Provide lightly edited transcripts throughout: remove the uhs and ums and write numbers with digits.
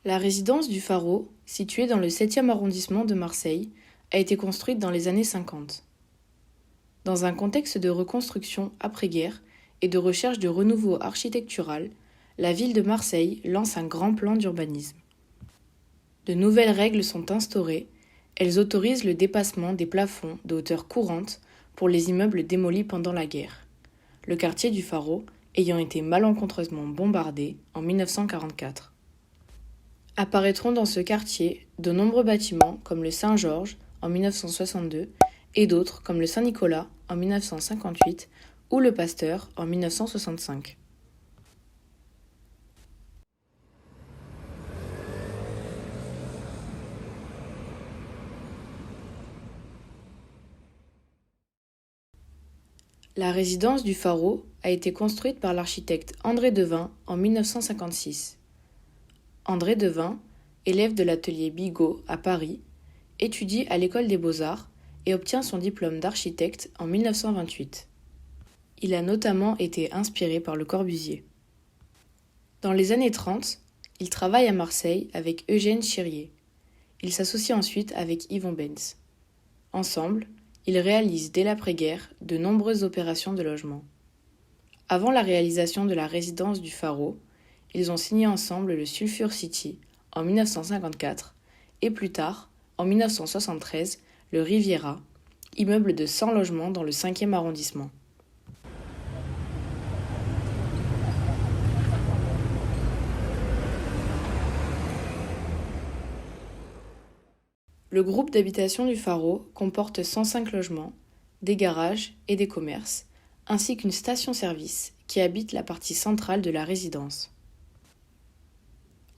La résidence du Pharaon, située dans le 7e arrondissement de Marseille, a été construite dans les années 50. Dans un contexte de reconstruction après-guerre et de recherche de renouveau architectural, la ville de Marseille lance un grand plan d'urbanisme. De nouvelles règles sont instaurées, elles autorisent le dépassement des plafonds de hauteur courante pour les immeubles démolis pendant la guerre, le quartier du Pharaon ayant été malencontreusement bombardé en 1944. Apparaîtront dans ce quartier de nombreux bâtiments comme le Saint-Georges en 1962 et d'autres comme le Saint-Nicolas en 1958 ou le Pasteur en 1965. La résidence du Pharaon a été construite par l'architecte André Devin en 1956. André Devin, élève de l'atelier Bigot à Paris, étudie à l'École des Beaux-Arts et obtient son diplôme d'architecte en 1928. Il a notamment été inspiré par Le Corbusier. Dans les années 30, il travaille à Marseille avec Eugène Chérier. Il s'associe ensuite avec Yvon Benz. Ensemble, ils réalisent dès l'après-guerre de nombreuses opérations de logement. Avant la réalisation de la résidence du Pharaon, ils ont signé ensemble le Sulphur City en 1954 et plus tard, en 1973, le Riviera, immeuble de 100 logements dans le 5e arrondissement. Le groupe d'habitation du Pharaon comporte 105 logements, des garages et des commerces, ainsi qu'une station-service qui habite la partie centrale de la résidence.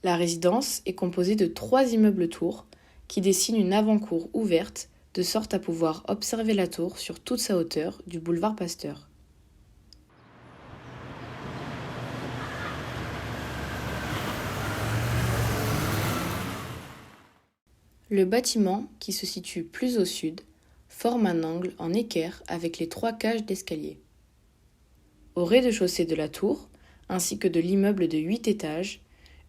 La résidence est composée de 3 immeubles tours qui dessinent une avant-cour ouverte de sorte à pouvoir observer la tour sur toute sa hauteur du boulevard Pasteur. Le bâtiment, qui se situe plus au sud, forme un angle en équerre avec les 3 cages d'escalier. Au rez-de-chaussée de la tour, ainsi que de l'immeuble de 8 étages,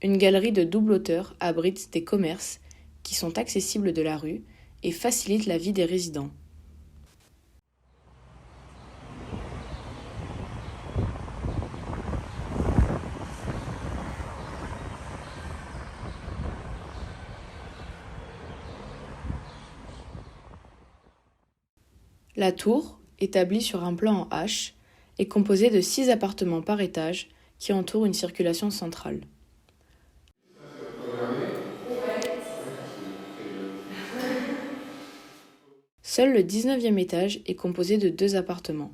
une galerie de double hauteur abrite des commerces qui sont accessibles de la rue et facilitent la vie des résidents. La tour, établie sur un plan en H, est composée de 6 appartements par étage qui entourent une circulation centrale. Seul le 19e étage est composé de 2 appartements.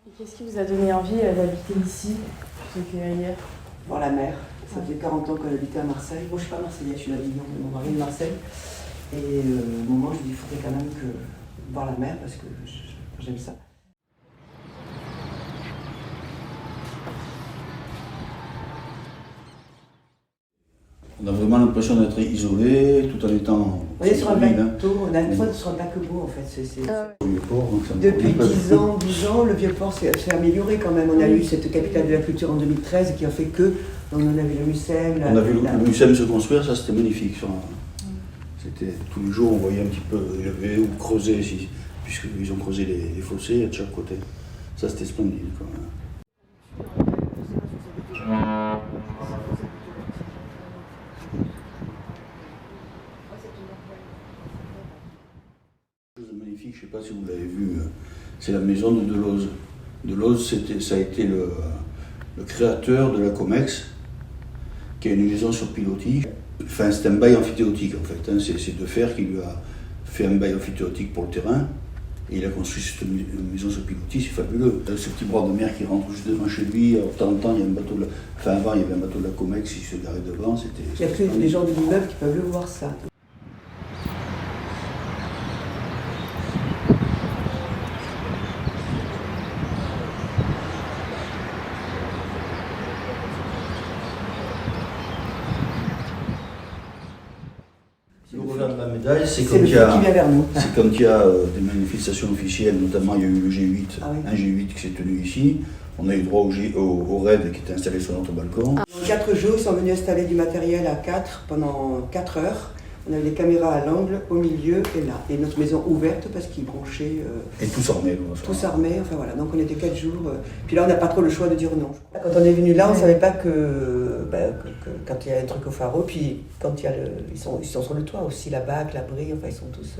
Et qu'est-ce qui vous a donné envie d'habiter ici plutôt qu'ailleurs? Voir la mer. Ça fait 40 ans qu'on habitait à Marseille. Bon, je ne suis pas marseillaise, je suis d'Avignon, mais mon mari est de Marseille. Et au moment, je me dis, il faudrait quand même voir la mer parce que j'aime ça. On a vraiment l'impression d'être isolé tout en étant. On est sur un bateau, on a une fois sur un paquebot en fait. Au Vieux-Port, donc ça me Depuis convient pas. 10 ans, 12 ans, le Vieux-Port s'est amélioré quand même. On a eu cette capitale de la culture en 2013 qui a fait que. On a vu le Mucem. On a vu le Mucem se construire, ça c'était magnifique. C'était tous les jours, on voyait un petit peu élevé ou creuser, puisqu'ils ont creusé les fossés de chaque côté. Ça c'était splendide. Quoi. Magnifique, je ne sais pas si vous l'avez vu, c'est la maison de Deleuze. Deleuze, ça a été le créateur de la Comex, qui a une maison sur pilotis. Enfin, c'est un bail amphithéotique en fait. Hein. C'est De Fer qui lui a fait un bail amphithéotique pour le terrain. Et il a construit cette maison sur pilotis, c'est fabuleux. Ce petit bord de mer qui rentre juste devant chez lui, de temps en temps, il y a un bateau de avant, il y avait un bateau de la Comex qui se garait devant. Il n'y a que les gens de l'immeuble qui peuvent le voir ça. Le revers de la médaille, c'est C'est quand le il y feu a, qui vient vers nous. c'est quand il y a des manifestations officielles, notamment il y a eu le G8, Ah oui. un G8 qui s'est tenu ici. On a eu droit au RAID qui était installé sur notre balcon. En 4 jours, ils sont venus installer du matériel à 4 pendant 4 heures. On avait des caméras à l'angle, au milieu et là. Et notre maison ouverte parce qu'ils branchaient. Et tous armés. Tous armés, enfin voilà. Donc on était 4 jours. Puis là, on n'a pas trop le choix de dire non. Quand on est venu là, on ne savait pas que quand il y a un truc au pharo, puis quand il y a ils sont sur le toit aussi, la bac, l'abri, enfin ils sont tous.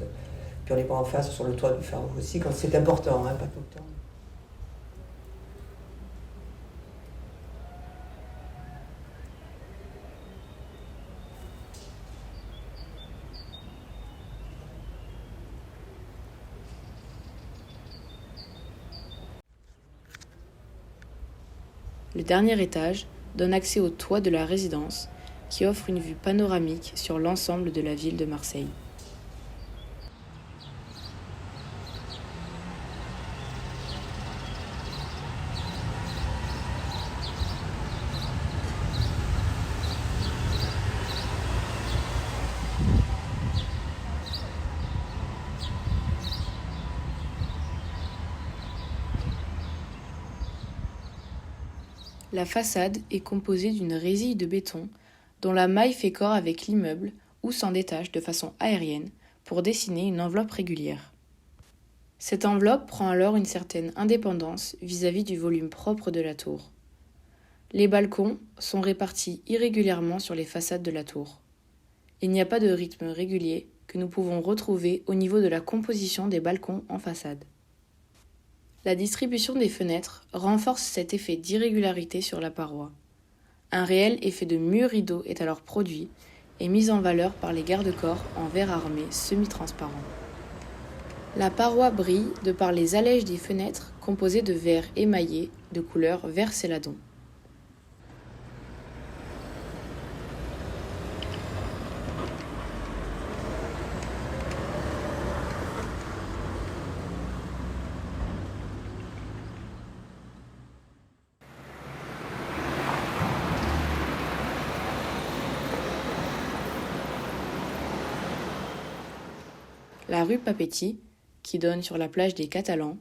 Puis on n'est pas en face sur le toit du pharo aussi, quand c'est important, hein, pas tout le temps. Le dernier étage donne accès au toit de la résidence, qui offre une vue panoramique sur l'ensemble de la ville de Marseille. La façade est composée d'une résille de béton dont la maille fait corps avec l'immeuble ou s'en détache de façon aérienne pour dessiner une enveloppe régulière. Cette enveloppe prend alors une certaine indépendance vis-à-vis du volume propre de la tour. Les balcons sont répartis irrégulièrement sur les façades de la tour. Il n'y a pas de rythme régulier que nous pouvons retrouver au niveau de la composition des balcons en façade. La distribution des fenêtres renforce cet effet d'irrégularité sur la paroi. Un réel effet de mur-rideau est alors produit et mis en valeur par les garde-corps en verre armé semi-transparent. La paroi brille de par les allèges des fenêtres composées de verre émaillé de couleur vert céladon. La rue Papetti, qui donne sur la plage des Catalans,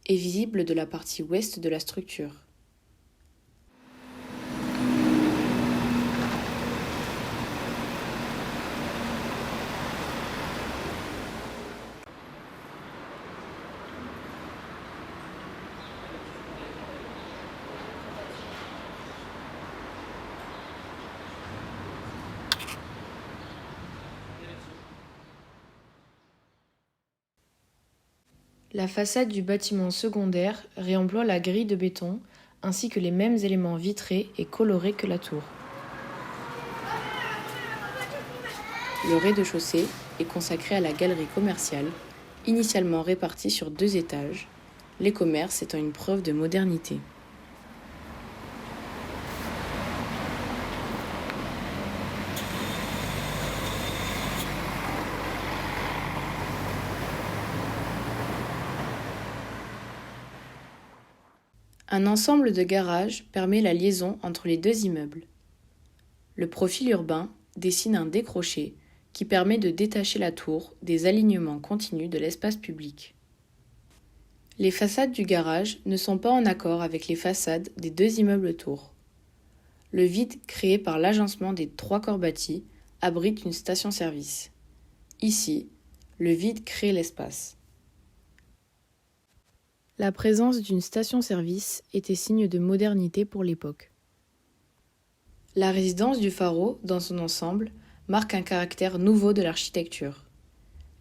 est visible de la partie ouest de la structure. La façade du bâtiment secondaire réemploie la grille de béton ainsi que les mêmes éléments vitrés et colorés que la tour. Le rez-de-chaussée est consacré à la galerie commerciale, initialement répartie sur 2 étages, les commerces étant une preuve de modernité. Un ensemble de garages permet la liaison entre les 2 immeubles. Le profil urbain dessine un décroché qui permet de détacher la tour des alignements continus de l'espace public. Les façades du garage ne sont pas en accord avec les façades des 2 immeubles tours. Le vide créé par l'agencement des 3 corps bâtis abrite une station-service. Ici, le vide crée l'espace. La présence d'une station-service était signe de modernité pour l'époque. La résidence du pharo, dans son ensemble, marque un caractère nouveau de l'architecture.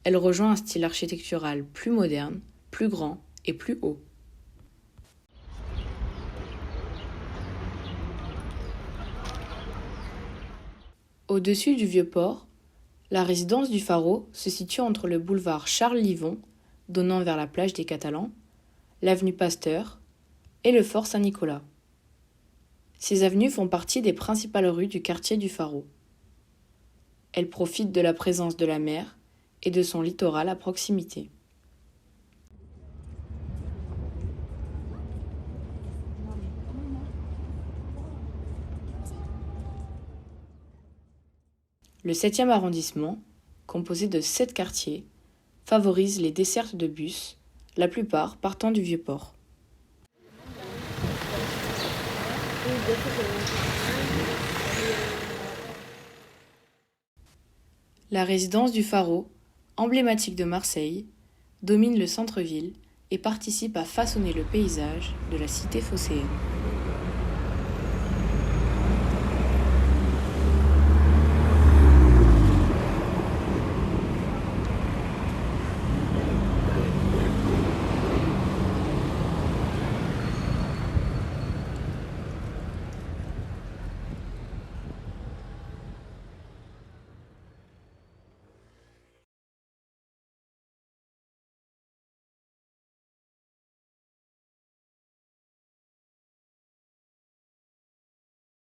Elle rejoint un style architectural plus moderne, plus grand et plus haut. Au-dessus du Vieux-Port, la résidence du pharo se situe entre le boulevard Charles-Livon, donnant vers la plage des Catalans, l'avenue Pasteur et le fort Saint-Nicolas. Ces avenues font partie des principales rues du quartier du pharo. Elles profitent de la présence de la mer et de son littoral à proximité. Le 7e arrondissement, composée de 7 quartiers, favorise les dessertes de bus, la plupart partant du Vieux-Port. La résidence du Pharaon, emblématique de Marseille, domine le centre-ville et participe à façonner le paysage de la cité phocéenne.